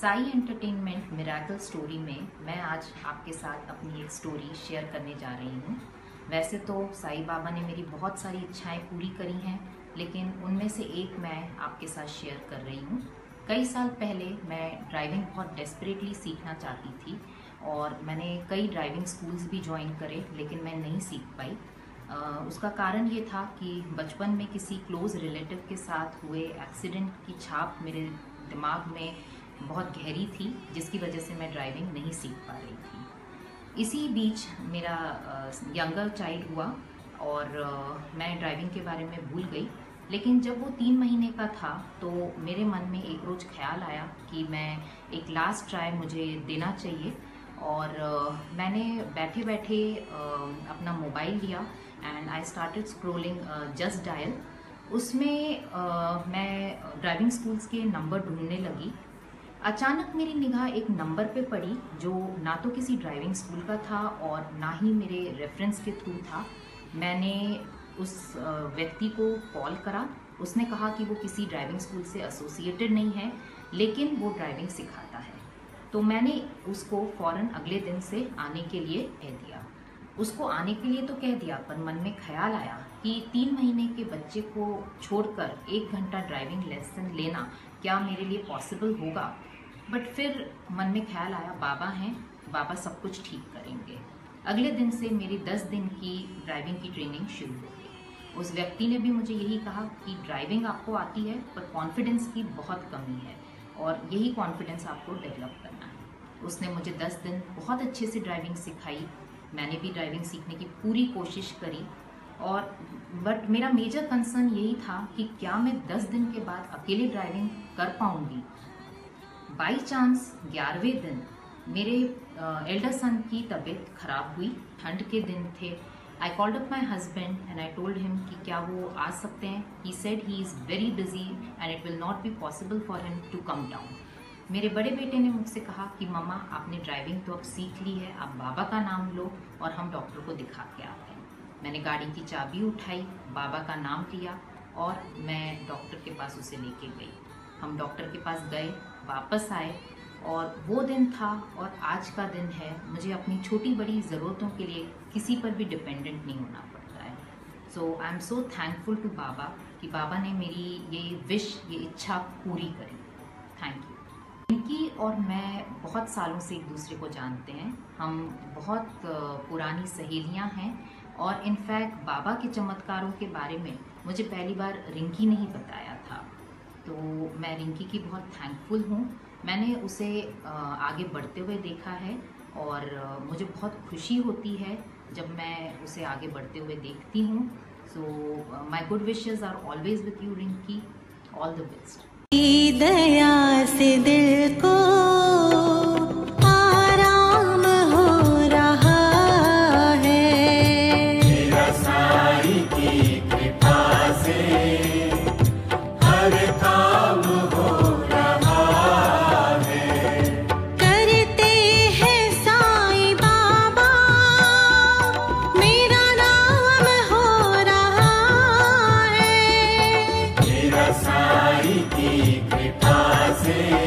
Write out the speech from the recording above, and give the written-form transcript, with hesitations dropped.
Sai entertainment miracle story में मैं आज आपके साथ अपनी एक स्टोरी शेयर करने जा रही हूँ। वैसे तो साईं बाबा ने मेरी बहुत सारी इच्छाएं पूरी करी हैं, लेकिन उनमें से एक मैं आपके साथ शेयर कर रही हूँ। कई साल पहले मैं ड्राइविंग बहुत डेस्परेटली सीखना चाहती थी और मैंने कई ड्राइविंग स्कूल्स भी ज्वाइन करे, लेकिन मैं नहीं सीख पाई। उसका कारण ये था कि बचपन में किसी क्लोज़ रिलेटिव के साथ हुए एक्सीडेंट की छाप मेरे दिमाग में बहुत गहरी थी, जिसकी वजह से मैं ड्राइविंग नहीं सीख पा रही थी। इसी बीच मेरा यंगर चाइल्ड हुआ और मैं ड्राइविंग के बारे में भूल गई। लेकिन जब वो 3 महीने का था तो मेरे मन में एक रोज़ ख्याल आया कि मैं एक लास्ट ट्राई मुझे देना चाहिए। और मैंने बैठे बैठे अपना मोबाइल लिया and I started scrolling just dial. उसमें मैं ड्राइविंग स्कूल्स के नंबर ढूंढने लगी। अचानक मेरी निगाह एक नंबर पे पड़ी जो ना तो किसी ड्राइविंग स्कूल का था और ना ही मेरे रेफरेंस के थ्रू था। मैंने उस व्यक्ति को कॉल करा। उसने कहा कि वो किसी ड्राइविंग स्कूल से एसोसिएटेड नहीं है, लेकिन वो ड्राइविंग सिखाता है। तो मैंने उसको फ़ौरन अगले दिन से आने के लिए कह दिया। उसको आने के लिए तो कह दिया, पर मन में ख्याल आया कि 3 महीने के बच्चे को छोड़कर 1 घंटा ड्राइविंग लेसन लेना क्या मेरे लिए पॉसिबल होगा। बट फिर मन में ख्याल आया, बाबा हैं, बाबा सब कुछ ठीक करेंगे। अगले दिन से मेरी 10 दिन की ड्राइविंग की ट्रेनिंग शुरू हो गई। उस व्यक्ति ने भी मुझे यही कहा कि ड्राइविंग आपको आती है, पर कॉन्फिडेंस की बहुत कमी है और यही कॉन्फिडेंस आपको डेवलप करना है। उसने मुझे 10 दिन बहुत अच्छे से ड्राइविंग सिखाई। मैंने भी ड्राइविंग सीखने की पूरी कोशिश करी और बट मेरा मेजर कंसर्न यही था कि क्या मैं 10 दिन के बाद अकेले ड्राइविंग कर पाऊंगी। बाई चांस 11वें दिन मेरे एल्डर सन की तबीयत खराब हुई। ठंड के दिन थे। I called up my husband and I told him कि क्या वो आ सकते हैं। He said he is very busy and it will not be possible for him to come down. मेरे बड़े बेटे ने मुझसे कहा कि मम्मा, आपने ड्राइविंग तो अब सीख ली है, आप बाबा का नाम लो और हम डॉक्टर को दिखा के आते हैं। मैंने गाड़ी की चाबी उठाई, बाबा का नाम लिया और मैं डॉक्टर के पास उसे लेके गई। हम डॉक्टर के पास गए, वापस आए और वो दिन था और आज का दिन है। मुझे अपनी छोटी बड़ी ज़रूरतों के लिए किसी पर भी डिपेंडेंट नहीं होना पड़ता है। So I am so thankful to बाबा कि बाबा ने मेरी ये विश, ये इच्छा पूरी करी। Thank you. रिंकी और मैं बहुत सालों से एक दूसरे को जानते हैं। हम बहुत पुरानी सहेलियां हैं और इनफैक्ट बाबा के चमत्कारों के बारे में मुझे पहली बार रिंकी ने ही बताया था। तो मैं रिंकी की बहुत थैंकफुल हूँ। मैंने उसे आगे बढ़ते हुए देखा है और मुझे बहुत खुशी होती है जब मैं उसे आगे बढ़ते हुए देखती हूँ। So my good wishes are always with you Rinki. All the best. दया से दिल को आराम हो रहा है, मेरा साईं की कृपा से हर काम हो रहा है। करते हैं साईं बाबा, मेरा नाम हो रहा है, मेरा साईं की कृपा से